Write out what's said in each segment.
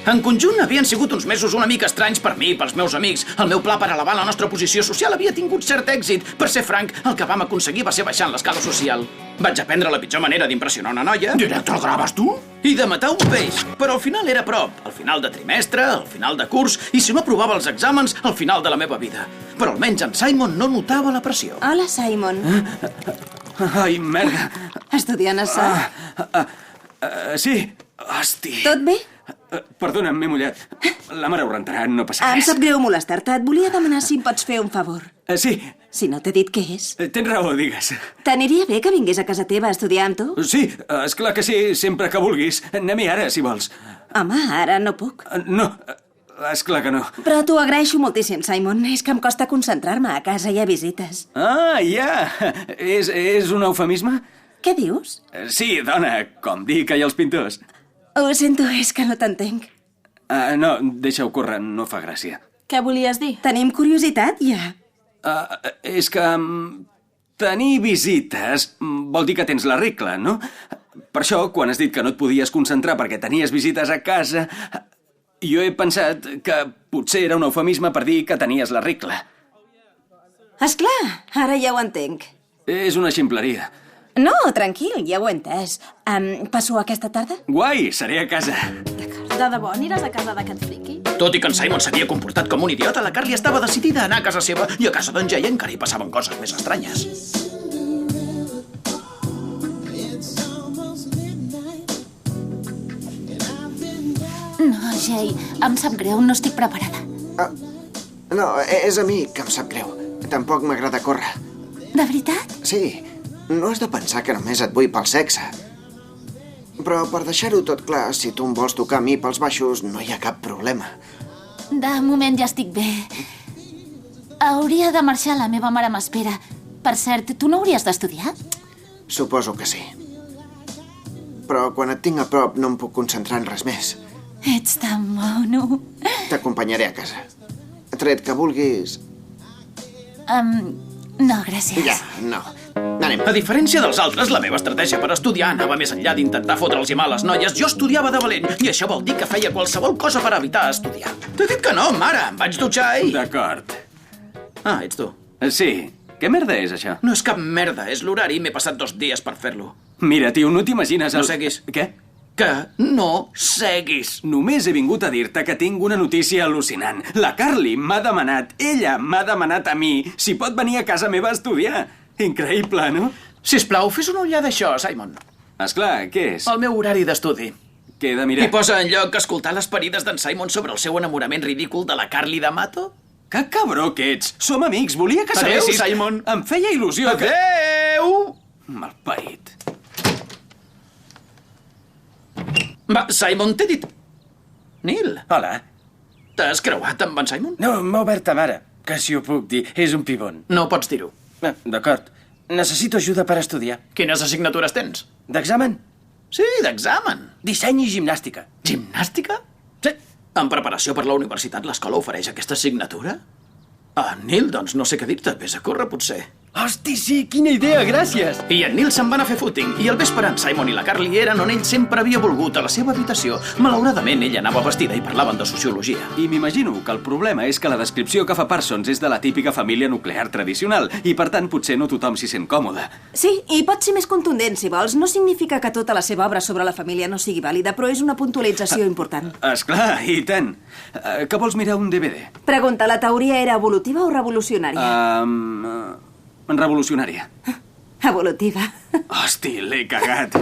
En conjunt havien sigut uns mesos una mica estranys per mi i pels meus amics. El meu pla per elevar la nostra posició social havia tingut cert èxit. Per ser franc, el que vam aconseguir va ser baixant l'escala social. Vaig aprendre la pitjor manera d'impressionar una noia. Directe al graves tu? I de matar un peix. Però al final era a prop. Al final de trimestre, al final de curs, i si no aprovava els exàmens, al final de la meva vida. Però almenys en Simon no notava la pressió. Hola, Simon. Ai, merda. Estudiant a SAR. Sí. Hosti. Tot bé? Perdona, m'he mullat. La mare ho rentarà, no passa Em res. sap greu molestar-te. Et volia demanar si em pots fer un favor. Sí. Si no t'he dit què és. Tens raó, digues. T'aniria bé que vingués a casa teva a estudiar amb tu? Sí, esclar que sí, sempre que vulguis. Anem-hi ara, si vols. Home, ara no puc. No, esclar que no. Però t'ho agraeixo moltíssim, Simon. És que em costa concentrar-me. A casa hi ha visites. Ah, ja. És un eufemisme? Què dius? Sí, dona, com dir que hi ha els pintors. Ho sento, és que no t'entenc. No, deixa-ho córrer, no fa gràcia. Què volies dir? Tenim curiositat, ja. És que tenir visites vol dir que tens la regla, no? Per això, quan has dit que no et podies concentrar perquè tenies visites a casa, jo he pensat que potser era un eufemisme per dir que tenies la regla. Esclar, ara ja ho entenc. És una ximpleria. No, tranquil, ja ho he entès. Passo aquesta tarda? Guai, seré a casa. De debò aniràs a casa d'aquest friqui? Tot i que en Simon s'havia comportat com un idiota, la Carly estava decidida a anar a casa seva i a casa d'en Jay encara hi passaven coses més estranyes. No, Jay, em sap greu, no estic preparada. No, és a mi que em sap greu. Tampoc m'agrada córrer. De veritat? Sí, no has de pensar que només et vull pel sexe. Però per deixar-ho tot clar, si tu em vols tocar a mi pels baixos, no hi ha cap problema. De moment ja estic bé. Hauria de marxar, la meva mare m'espera. Per cert, tu no hauries d'estudiar? Suposo que sí. Però quan et tinc a prop no em puc concentrar en res més. Ets tan mono. T'acompanyaré a casa. Tret que vulguis... No, gràcies. Ja, no. Anem. A diferència dels altres, la meva estratègia per estudiar anava més enllà d'intentar fotre'ls mal a les noies. Jo estudiava de valent, i això vol dir que feia qualsevol cosa per evitar estudiar. T'he dit que no, mare. Em vaig dutxar i... D'acord. Ah, ets tu. Sí. Què merda és, això? No és cap merda, és l'horari i m'he passat 2 dies per fer-lo. Mira, tio, no t'imagines... No seguis. Què? Que no seguis. Només he vingut a dir-te que tinc una notícia al·lucinant. La Carly m'ha demanat, ella m'ha demanat a mi, si pot venir a casa meva a estudiar. Increïble, no? Sisplau, fes una ullada d'això, Simon. Esclar, què és? El meu horari d'estudi. Què he de mirar? I posa en lloc escoltar les parides d'en Simon sobre el seu enamorament ridícul de la Carly D'Amato? Que cabró que ets! Som amics, volia que Adéu, sabessis... Simon. Em feia il·lusió que... Adéu! Malparit. Va, Simon, t'he dit... Neil, Hola. t'has creuat amb en Simon? No, m'ha obert ta mare, que si ho puc dir, és un pibon. No pots dir-ho. D'acord. Necessito ajuda per estudiar. Quines assignatures tens? D'examen? Sí, d'examen. Disseny i gimnàstica. Gimnàstica? Sí. En preparació per la universitat, l'escola ofereix aquesta assignatura? Ah, Neil, doncs no sé què dir-te. Vés a córrer, potser. Hosti, sí, quina idea, gràcies! I en Neil se'n va anar a fer footing, i al vespre en Simon i la Carly eren on ell sempre havia volgut, a la seva habitació. Malauradament, ella anava vestida i parlaven de sociologia. I m'imagino que el problema és que la descripció que fa Parsons és de la típica família nuclear tradicional i, per tant, potser no tothom s'hi sent còmode. Sí, i pot ser més contundent, si vols. No significa que tota la seva obra sobre la família no sigui vàlida, però és una puntualització important. Esclar, i tant. Que vols mirar un DVD? Pregunta, la teoria era evolutiva o revolucionària? Revolucionària. Evolutiva. Hosti, l'he cagat.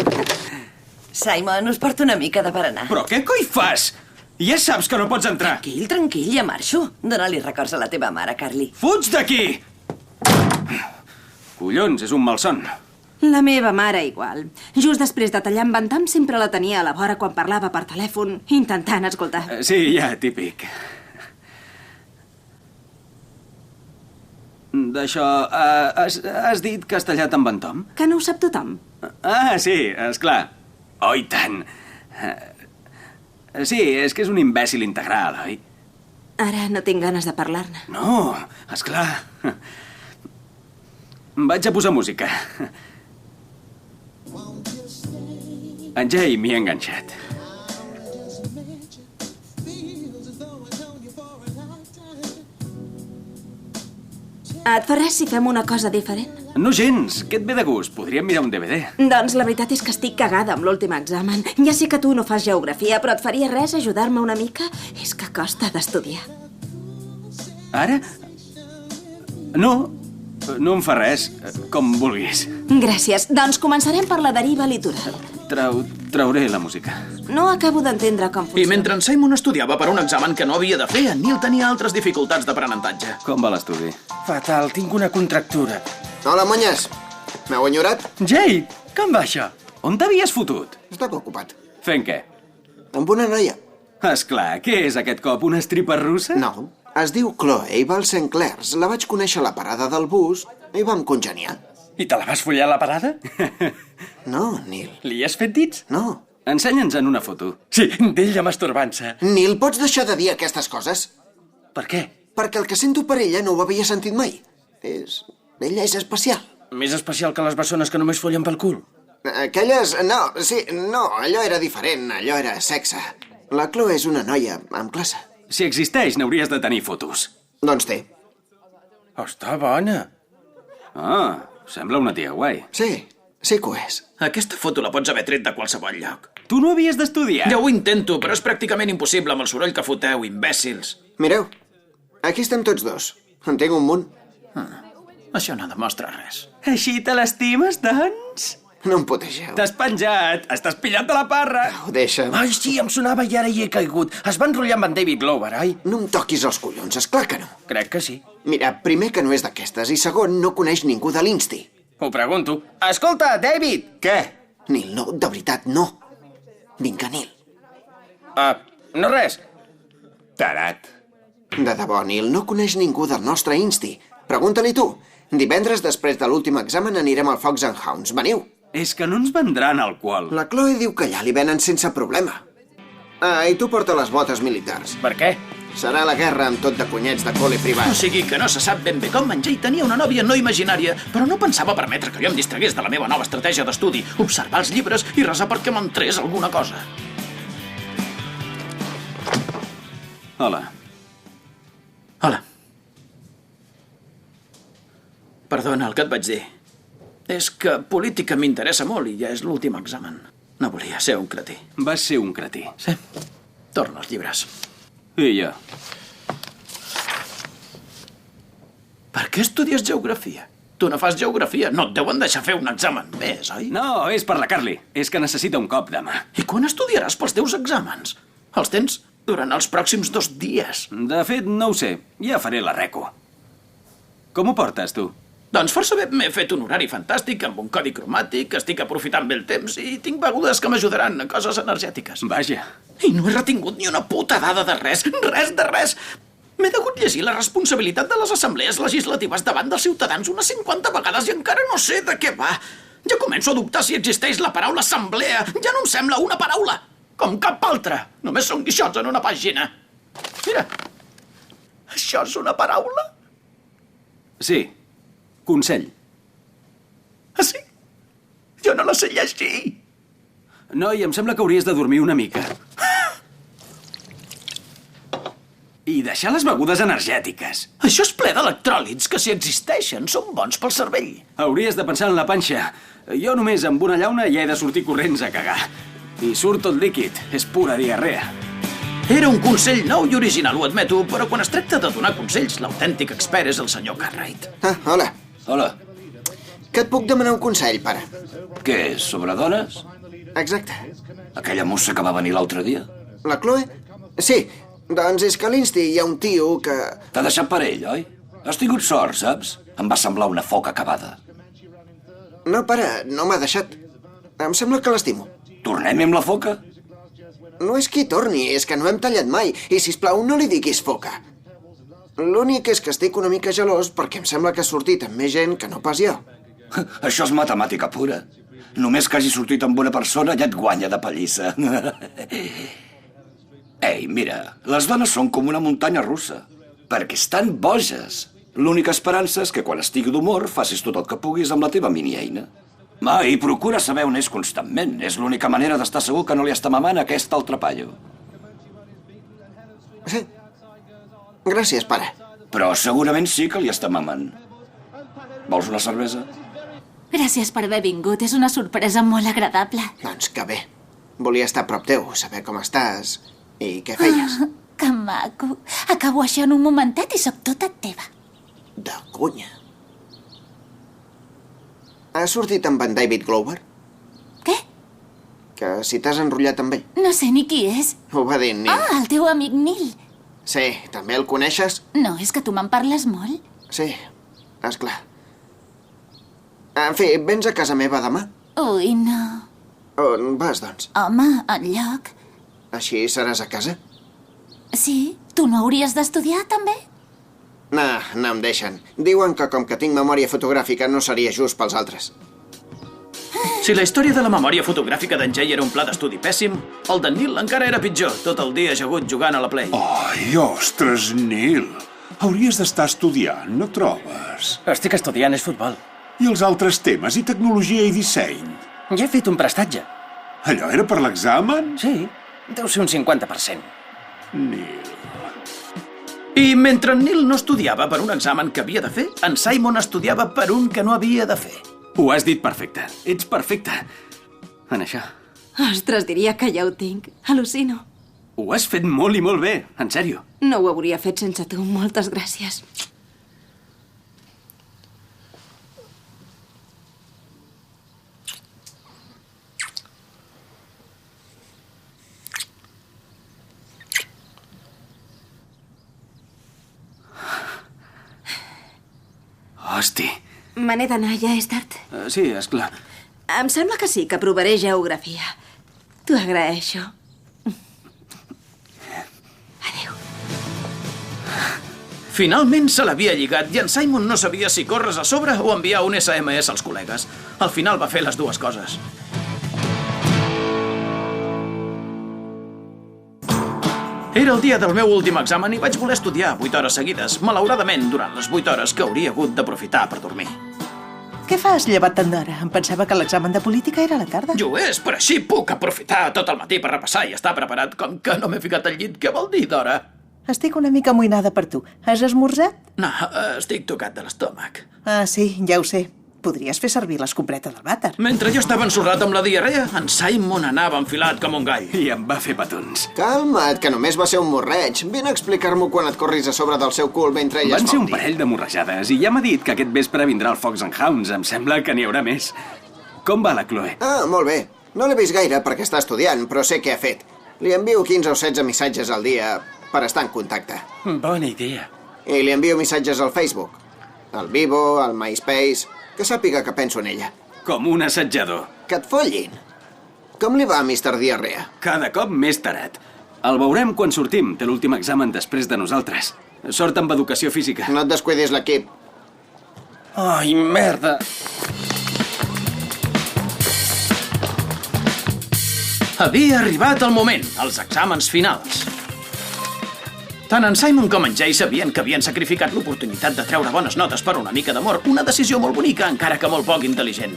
Simon, us porto una mica de berenar. Però què coi fas? Ja saps que no pots entrar. Tranquil, tranquil, ja marxo. Dóna-li records a la teva mare, Carly. Fuig d'aquí! Collons, és un malson. La meva mare igual. Just després de tallar en Bantam sempre la tenia a la vora quan parlava per telèfon, intentant escoltar. Sí, ja, típic. D'això, has dit que has tallat amb en Tom? Que no ho sap tothom. Ah, sí, esclar. Oh, i tant. Sí, és que és un imbècil integral, oi? Ara no tinc ganes de parlar-ne. No, esclar. Vaig a posar música. En Jay m'hi ha enganxat. Et fa res si fem una cosa diferent? No gens, què et ve de gust? Podríem mirar un DVD. Doncs la veritat és que estic cagada amb l'últim examen. Ja sé que tu no fas geografia, però et faria res ajudar-me una mica? És que costa d'estudiar. Ara? No, no em fa res, com vulguis. Gràcies. Doncs començarem per la deriva litoral. Trauré la música. No acabo d'entendre com I funciona. mentre en Simon estudiava per un examen que no havia de fer, en Neil tenia altres dificultats d'aprenentatge. Com va l'estudi? Fatal, tinc una contractura. Hola, monyes. M'heu enyorat? Jay, com va això? On t'havies fotut? Estava ocupat. Fent què? Amb una noia. Esclar, què és aquest cop, una estripa russa? No, es diu Chloe i va al St. Clair's. La vaig conèixer a la parada del bus i vam congeniar. I te la vas follar a la parada? No, Neil, Li has fet dits? no. Ensenya'ns en una foto. Sí, d'ella masturbant-se. Neil, pots deixar de dir aquestes coses? Per què? Perquè el que sento per ella no ho havia sentit mai. Ella és especial. Més especial que les bessones que només follen pel cul. Aquelles... No, sí, no, allò era diferent, allò era sexe. La Chloe és una noia amb classe. Si existeix, n'hauries de tenir fotos. Doncs té. Està bona. Ah, sembla una tia guai. Sí que ho és. Aquesta foto la pots haver tret de qualsevol lloc. Tu no havies d'estudiar? Ja ho intento, però és pràcticament impossible amb el soroll que foteu, imbècils. Mireu, aquí estem tots dos. En tinc un munt. Això no demostra res. Així te l'estimes, doncs? No em putegeu. T'has penjat, estàs pillat de la parra. Ho deixa. Ai, sí, em sonava i ara hi he caigut. Es va enrotllar amb en David Lover, oi? No em toquis els collons, esclar que no. Crec que sí. Mira, primer que no és d'aquestes i segon, no coneix ningú de l'Insti. Ho pregunto. Escolta, David! Què? Nil, no, de veritat, no. Vinga, Nil. No res. Tarat. De debò, Nil, no coneix ningú del nostre Insti. Pregunta-li tu. Divendres, després de l'últim examen, anirem al Fox and Hounds. Veniu. És que no ens vendran alcohol. La Chloe diu que allà li venen sense problema. I tu porta les botes militars. Per què? Serà la guerra amb tot de cunyets de col·le O privat. sigui que no se sap ben bé com en Jay tenia una nòvia no imaginària, però no pensava permetre que jo em distragués de la meva nova estratègia d'estudi, observar els llibres i resar perquè m'entrés alguna cosa. Hola. Hola. Perdona el que et vaig dir. És que política m'interessa molt i ja és l'últim examen. No volia ser un cretí. Vas ser un cretí. Sí. Torna als llibres. I jo. Per què estudies geografia? Tu no fas geografia. No et deuen deixar fer un examen més, oi? No, és per la Carly. És que necessita un cop de mà. I quan estudiaràs pels teus exàmens? Els tens durant els pròxims 2 dies. De fet, no ho sé. Ja faré la reco. Com ho portes, tu? Doncs força bé, m'he fet un horari fantàstic amb un codi cromàtic, estic aprofitant bé el temps i tinc begudes que m'ajudaran a coses energètiques. Vaja. I no he retingut ni una puta dada de res, res de res. M'he degut llegir la responsabilitat de les assemblees legislatives davant dels ciutadans unes 50 vegades i encara no sé de què va. Ja començo a dubtar si existeix la paraula assemblea. Ja no em sembla una paraula, com cap altra. Només són guixots en una pàgina. Mira, això és una paraula? Sí. Consell. Ah, sí? Jo no la sé llegir. Noi, em sembla que hauries de dormir una mica. I deixar les begudes energètiques. Això és ple d'electròlits que, si existeixen, són bons pel cervell. Hauries de pensar en la panxa. Jo només amb una llauna ja he de sortir corrents a cagar. I surt tot líquid. És pura diarrea. Era un consell nou i original, ho admeto, però quan es tracta de donar consells, l'autèntic expert és el senyor Cartwright. Hola. Hola. Que et puc demanar un consell, pare? Què és, sobre dones? Exacte. Aquella mossa que va venir l'altre dia? La Chloe? Sí, doncs és que a l'Insti hi ha un tio que... T'ha deixat per ell, oi? Has tingut sort, saps? Em va semblar una foca acabada. No, pare, no m'ha deixat. Em sembla que l'estimo. Tornem-hi amb la foca? No és que hi torni, és que no hem tallat mai. I, sisplau, no li diguis foca. L'únic és que estic una mica gelós perquè em sembla que ha sortit amb més gent que no pas jo. Això és matemàtica pura. Només que hagi sortit amb una persona ja et guanya de pallissa. Ei, mira, les dones són com una muntanya russa, perquè estan boges. L'única esperança és que quan estigui d'humor facis tot el que puguis amb la teva mini-eina. I procura saber on és constantment. És l'única manera d'estar segur que no li està mamant aquest altre paio. Sí. Gràcies, pare. Però segurament sí que li està mamant. Vols una cervesa? Gràcies per haver vingut. És una sorpresa molt agradable. Doncs que bé. Volia estar a prop teu, saber com estàs i què feies. Que maco. Acabo això en un momentet i sóc tota teva. De cunya. Has sortit amb en David Glover? Què? Que si t'has enrotllat amb ell. No sé ni qui és. Ho va dir en Neil. Ah, el teu amic Neil. Sí, també el coneixes? No, és que tu me'n parles molt. Sí, esclar. En fi, vens a casa meva demà? Ui, no. On vas, doncs? Home, enlloc. Així seràs a casa? Sí? Tu no hauries d'estudiar, també? No, no em deixen. Diuen que com que tinc memòria fotogràfica no seria just pels altres. Si la història de la memòria fotogràfica d'en Jay era un pla d'estudi pèssim, el d'en Neil encara era pitjor, tot el dia ajagut jugant a la Play. Ai, ostres, Neil. Hauries d'estar estudiant, no trobes? Estic estudiant, és futbol. I els altres temes, i tecnologia i disseny? Ja he fet un prestatge. Allò era per l'examen? Sí, deu ser un 50%. Neil... I mentre en Neil no estudiava per un examen que havia de fer, en Simon estudiava per un que no havia de fer. Ho has dit perfecte. Ets perfecte. En això. Ostres, diria que ja ho tinc. Al·lucino. Ho has fet molt i molt bé, en sèrio. No ho hauria fet sense tu. Moltes gràcies. Hosti. Me n'he d'anar, ja és tard. Sí, esclar. Em sembla que sí, que provaré geografia. T'ho agraeixo. Adéu. Finalment se l'havia lligat i en Simon no sabia si corres a sobre o enviar un SMS als col·legues. Al final va fer les dues coses. Era el dia del meu últim examen i vaig voler estudiar 8 hores seguides, malauradament durant les 8 hores que hauria hagut d'aprofitar per dormir. Què fas llevat tant d'hora? Em pensava que l'examen de política era a la tarda. Jo és, però així puc aprofitar tot el matí per repassar i estar preparat. Com que no m'he ficat al llit, què vol dir d'hora? Estic una mica amoïnada per tu. Has esmorzat? No, estic tocat de l'estómac. Ah, sí, ja ho sé. Podries fer servir l'escombreta del vàter. Mentre jo estava ensorrat amb la diarrea, en Simon anava enfilat com un gall. I em va fer petons. Calma't, que només va ser un morreig. Vine a explicar-m'ho quan et corris a sobre del seu cul mentre ell Van es ser fa un parell de morrejades i ja m'ha dit que aquest vespre vindrà el Fox and Hounds. Em sembla que n'hi haurà més. Com va la Chloe? Ah, molt bé. No l'he vist gaire perquè està estudiant, però sé què ha fet. Li envio 15 o 16 missatges al dia per estar en contacte. Bona idea. I li envio missatges al Facebook, al Vivo, al MySpace... Que sàpiga que penso en ella. Com un assetjador. Que et follin. Com li va a Mr. Diarrea? Cada cop més tarat. El veurem quan sortim. Té l'últim examen després de nosaltres. Sort amb educació física. No et descuidis l'equip. Ai, merda. Havia arribat el moment, els exàmens finals. Tant en Simon com en Jay sabien que havien sacrificat l'oportunitat de treure bones notes per una mica d'amor, una decisió molt bonica, encara que molt poc intel·ligent.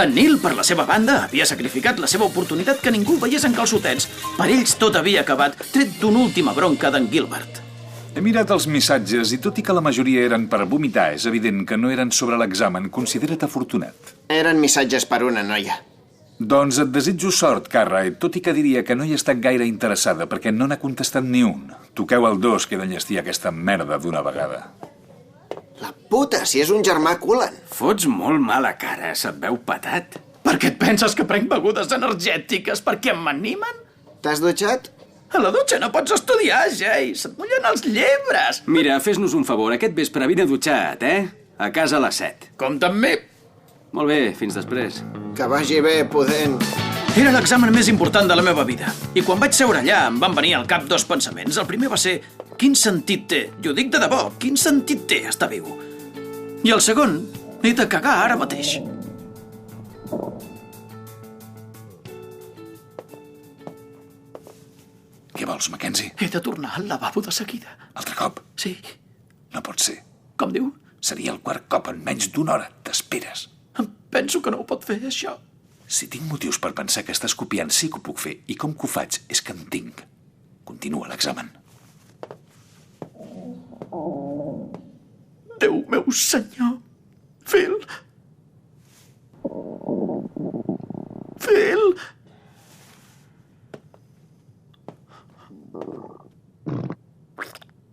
En Neil, per la seva banda, havia sacrificat la seva oportunitat que ningú veiés en calçotets. Per ells tot havia acabat, tret d'una última bronca d'en Gilbert. He mirat els missatges i tot i que la majoria eren per vomitar, és evident que no eren sobre l'examen. Considera't afortunat. Eren missatges per una noia. Doncs et desitjo sort, Cartwright, tot i que diria que no hi he estat gaire interessada perquè no n'ha contestat ni un. Toqueu el 2 que he d'enllestir aquesta merda d'una vegada. La puta, si és un germà Cullen. Fots molt mala cara, se't veu patat. Per què et penses que prenc begudes energètiques? Perquè m'animen? T'has dutxat? A la dutxa no pots estudiar, Jay. Se't mullen els llebres. Mira, fes-nos un favor. Aquest vespre vine dutxat, A casa a les 7. Compte amb mi. Molt bé, fins després. Que vagi bé, pudent. Era l'examen més important de la meva vida. I quan vaig seure allà em van venir al cap dos pensaments. El primer va ser, quin sentit té? I ho dic de debò, quin sentit té estar viu? I el segon, he de cagar ara mateix. Què vols, Mackenzie? He de tornar al lavabo de seguida. Altre cop? Sí. No pot ser. Com diu? Seria el quart cop en menys d'una hora. T'esperes. Em penso que no ho pot fer, això. Si tinc motius per pensar que estàs copiant, sí que ho puc fer. I com que ho faig és que en tinc. Continua l'examen. Déu meu senyor, Phil? Phil?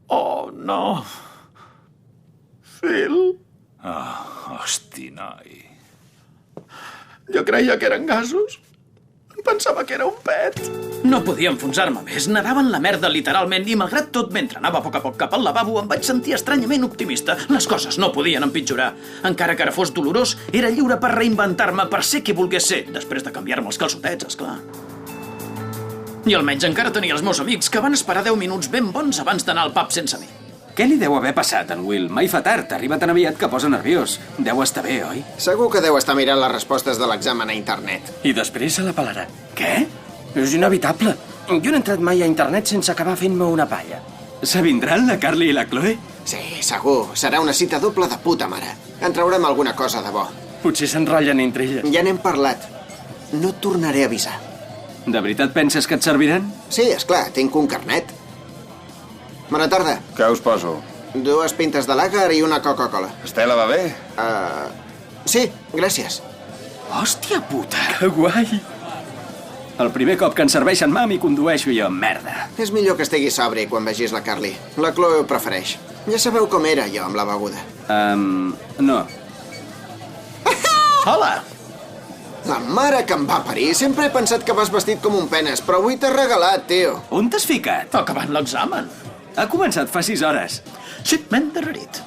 Oh, no. Phil? Hosti, noi. Jo creia que eren gasos. Pensava que era un pet. No podia enfonsar-me més. Nedava en la merda, literalment, i malgrat tot, mentre anava a poc cap al lavabo, em vaig sentir estranyament optimista. Les coses no podien empitjorar. Encara que ara fos dolorós, era lliure per reinventar-me, per ser qui volgués ser, després de canviar-me els calçotets, esclar. I almenys encara tenia els meus amics, que van esperar 10 minuts ben bons abans d'anar al pub sense mi. Què li deu haver passat, en Will? Mai fa tard, arriba tan aviat que posa nerviós. Deu estar bé, oi? Segur que deu estar mirant les respostes de l'examen a internet. I després se la pelarà. Què? És inevitable. Jo no he entrat mai a internet sense acabar fent-me una palla. S'avindran la Carly i la Chloe? Sí, segur. Serà una cita doble de puta mare. En traurem alguna cosa de bo. Potser s'enrotllen entre elles. Ja n'hem parlat. No et tornaré a avisar. De veritat penses que et serviran? Sí, esclar, tinc un carnet. Bona tarda. Què us poso? 2 pintes de lager i una Coca-Cola. Estela, va bé? Sí, gràcies. Hòstia puta! Que guai! El primer cop que ens serveixen mam i condueixo jo, merda. És millor que estigui sobri quan vegis la Carly. La Chloe ho prefereix. Ja sabeu com era jo amb la beguda. No. Hola! La mare que em va parir. Sempre he pensat que vas vestit com un penes, però avui t'has regalat, tio. On t'has ficat? Acabant l'examen. Ha començat fa 6 hores. Sí, m'he endarrerit.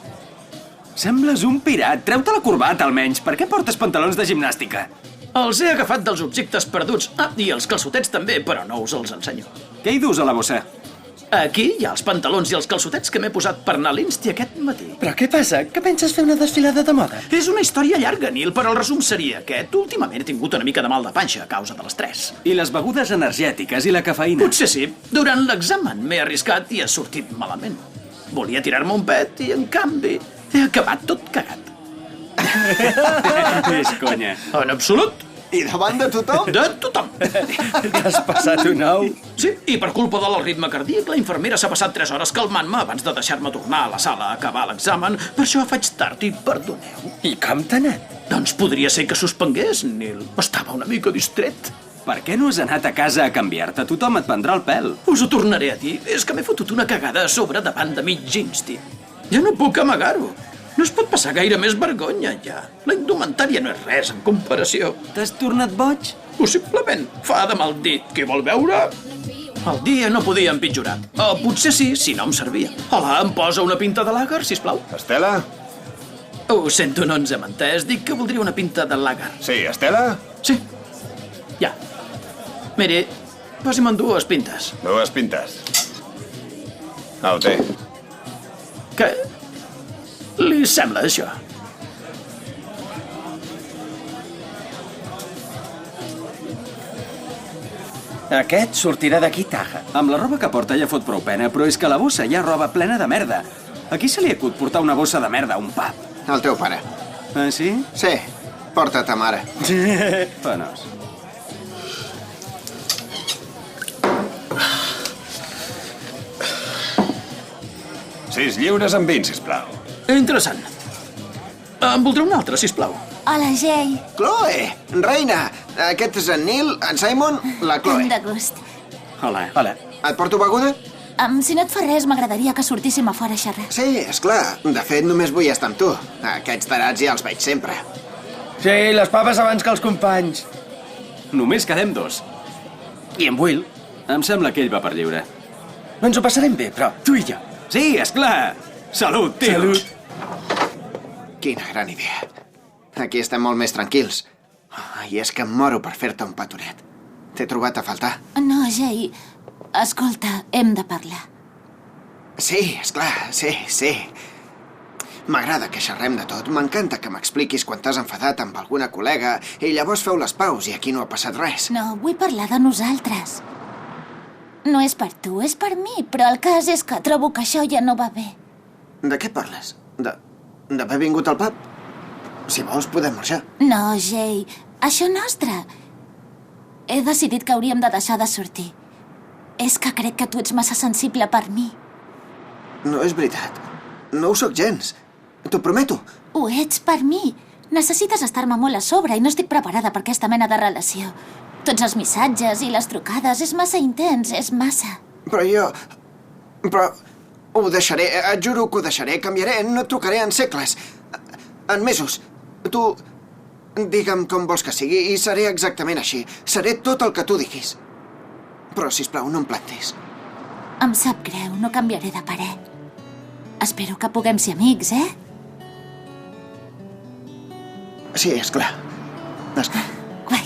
Sembles un pirat. Treu-te la corbata, almenys. Per què portes pantalons de gimnàstica? Els he agafat dels objectes perduts. I els calçotets també, però no us els ensenyo. Què hi dus a la bossa? Aquí hi ha els pantalons i els calçotets que m'he posat per anar a l'Insti aquest matí. Però què passa? Que penses fer una desfilada de moda? És una història llarga, Nil, però el resum seria aquest. Últimament he tingut una mica de mal de panxa a causa de l'estrès. I les begudes energètiques i la cafeïna? Potser sí. Durant l'examen m'he arriscat i ha sortit malament. Volia tirar-me un pet i, en canvi, he acabat tot cagat. És conya. En absolut. I davant de tothom? De tothom. T'has passat un ou? Sí, i per culpa de l'ritme cardíac, la infermera s'ha passat 3 hores calmant-me abans de deixar-me tornar a la sala a acabar l'examen. Per això faig tard i perdoneu. I com t'ha anat? Doncs podria ser que suspengués, Nil. Estava una mica distret. Per què no has anat a casa a canviar-te? Tothom et prendrà el pèl. Us ho tornaré a dir. És que m'he fotut una cagada a sobre davant de mig Insti. Ja no puc amagar-ho. No es pot passar gaire més vergonya, ja. La indumentària no és res en comparació. T'has tornat boig? Possiblement. Fa de mal dit. Qui vol veure? El dia no podia empitjorar. O potser sí, si no em servia. Hola, em posa una pinta de lager, sisplau? Estela? Ho sento, no ens hem entès. Dic que voldria una pinta de lager. Sí, Estela? Sí. Ja. Miri, posi'm en 2 pintes. 2 pintes. Au, té. Què li sembla, això? Aquest sortirà d'aquí taja. Amb la roba que porta ja fot prou pena, però és que a la bossa hi ha roba plena de merda. A qui se li acut portar una bossa de merda a un pub? El teu pare. Ah, sí? Sí, porta ta mare. Penós. Sis lliures amb 20, sisplau. Interessant. En voldré un altre, sisplau. Hola, Jay. Chloe! Reina! Aquest és en Neil, en Simon, la Chloe. De gust. Hola. Hola. Et porto beguda? Si no et fa res, m'agradaria que sortíssim a fora a xerrar. Sí, esclar. De fet, només vull estar amb tu. Aquests tarats ja els veig sempre. Sí, les paves abans que els companys. Només quedem 2. I en Will? Em sembla que ell va per lliure. Ens ho passarem bé, però tu i jo. Sí, esclar. Salut, tio. Salut. Quina gran idea. Aquí estem molt més tranquils. I és que em moro per fer-te un petonet. T'he trobat a faltar. No, Jay. Escolta, hem de parlar. Sí, esclar, sí. M'agrada que xerrem de tot. M'encanta que m'expliquis quan t'has enfadat amb alguna col·lega i llavors feu les paus i aquí no ha passat res. No, vull parlar de nosaltres. No és per tu, és per mi, però el cas és que trobo que això ja no va bé. De què parles? D'haver vingut al pub? Si vols, podem marxar. No, Jay, això nostre. He decidit que hauríem de deixar de sortir. És que crec que tu ets massa sensible per mi. No és veritat. No ho sóc gens. T'ho prometo. Ho ets per mi. Necessites estar-me molt a sobre i no estic preparada per aquesta mena de relació. Tots els missatges i les trucades és massa intens, és massa. Però ho deixaré, et juro que ho deixaré, canviaré, no et trucaré en segles. En mesos. Tu, digue'm com vols que sigui i seré exactament així. Seré tot el que tu diguis. Però, sisplau, no em plantis. Em sap greu, no canviaré de parer. Espero que puguem ser amics, eh? Sí, esclar. Esclar. Guai.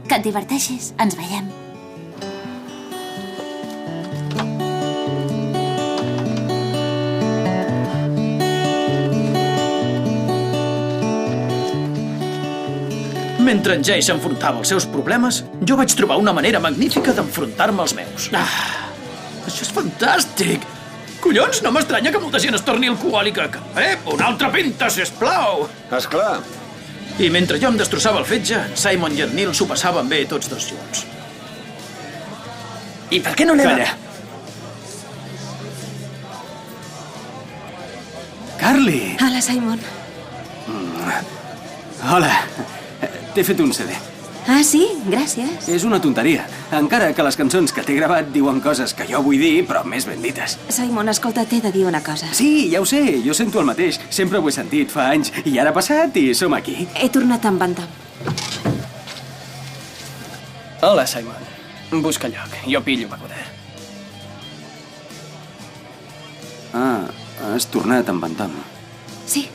Que et diverteixis. Ens veiem. Mentre en Jay s'enfrontava als seus problemes, jo vaig trobar una manera magnífica d'enfrontar-me als meus. Això és fantàstic! Collons, no m'estranya que molta gent es torni alcohòlica. Una altra pinta, sisplau! Esclar. I mentre jo em destrossava el fetge, Simon i en Neil s'ho passaven bé tots dos junts. I per què no anem... Calla. Carly! Hola, Simon. Hola. T'he fet un CD. Ah, sí? Gràcies. És una tonteria. Encara que les cançons que t'he gravat diuen coses que jo vull dir, però més ben dites. Simon, escolta, t'he de dir una cosa. Sí, ja ho sé. Jo sento el mateix. Sempre ho he sentit fa anys. I ara ha passat i som aquí. He tornat amb en Tom. Hola, Simon. Busca lloc. Jo pillo beguda. Ah, has tornat amb en Tom. Sí.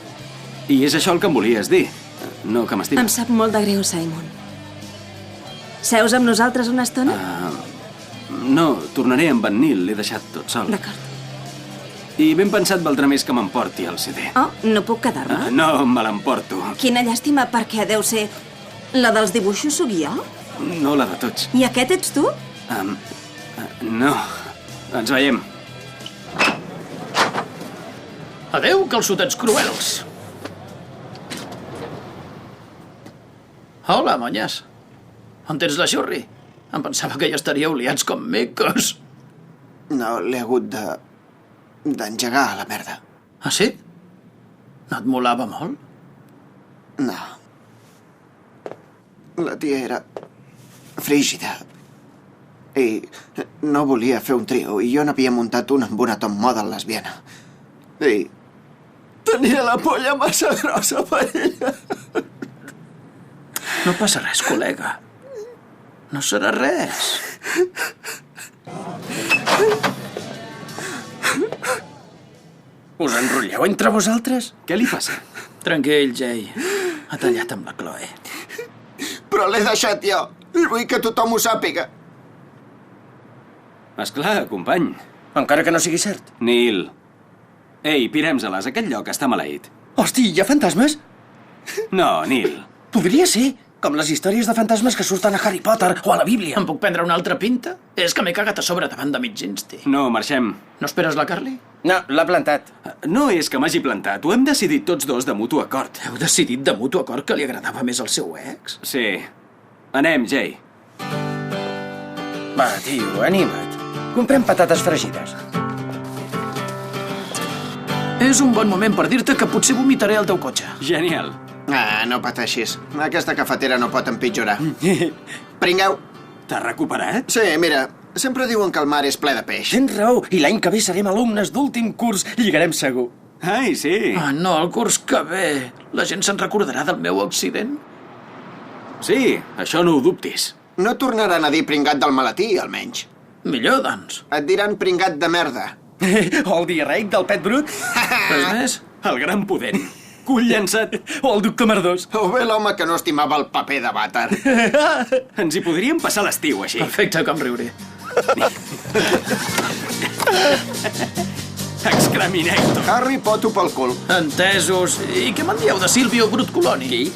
I és això el que em volies dir. No que m'estimes. Em sap molt de greu, Simon. Seus amb nosaltres una estona? No, tornaré amb en Neil. L'he deixat tot sol. D'acord. I ben pensat valdrà més que m'emporti el CD. Oh, no puc quedar-me? No, me l'emporto. Quina llàstima, perquè deu ser... La dels dibuixos sóc jo? No la de tots. I aquest ets tu? No. Ens veiem. Adéu, calçotets cruels. Hola, monyes. On tens la xurri? Em pensava que ja estaríeu liats com micos. No, l'he hagut d'engegar a la merda. Ah, sí? No et molava molt? No. La tia era frígida. I no volia fer un trio, i jo n'havia muntat un amb una top model lesbiana. I tenia la polla massa grossa per ella. No passa res, col·lega. No serà res. Us enrotlleu entre vosaltres? Què li passa? Tranquil, Jay. Ha tallat amb la Chloe. Però l'he deixat jo. I vull que tothom ho sàpiga. Esclar, company. Encara que no sigui cert. Neil. Ei, pirem-se-les. Aquest lloc està maleït. Hosti, hi ha fantasmes? No, Neil. Podria ser. Com les històries de fantasmes que surten a Harry Potter o a la Bíblia. Em puc prendre una altra pinta? És que m'he cagat a sobre davant de mig Insti. No, marxem. No esperes la Carly? No, l'ha plantat. No és que m'hagi plantat. Ho hem decidit tots dos de mutu acord. Heu decidit de mutu acord que li agradava més al seu ex? Sí. Anem, Jay. Va, tio, anima't. Comprem patates fregides. És un bon moment per dir-te que potser vomitaré al teu cotxe. Genial. Ah, no pateixis. Aquesta cafetera no pot empitjorar. Pringueu. T'has recuperat? Sí, mira, sempre diuen que el mar és ple de peix. Tens raó, i l'any que ve serem alumnes d'últim curs. Lligarem segur. Ai, sí. Ah, no, el curs que ve. La gent se'n recordarà del meu accident? Sí, això no ho dubtis. No tornaran a dir pringat del maletí, almenys. Millor, doncs. Et diran pringat de merda. O el diarreic del pet brut. Res més? El gran pudent. Cull llançat. O el doctor Merdós. O bé l'home que no estimava el paper de vàter. Ens hi podríem passar l'estiu, així. Perfecte, com riuré. Excraminator. Harry, poto pel cul. Entesos. I què me'n dieu de Silvio Brutcoloni?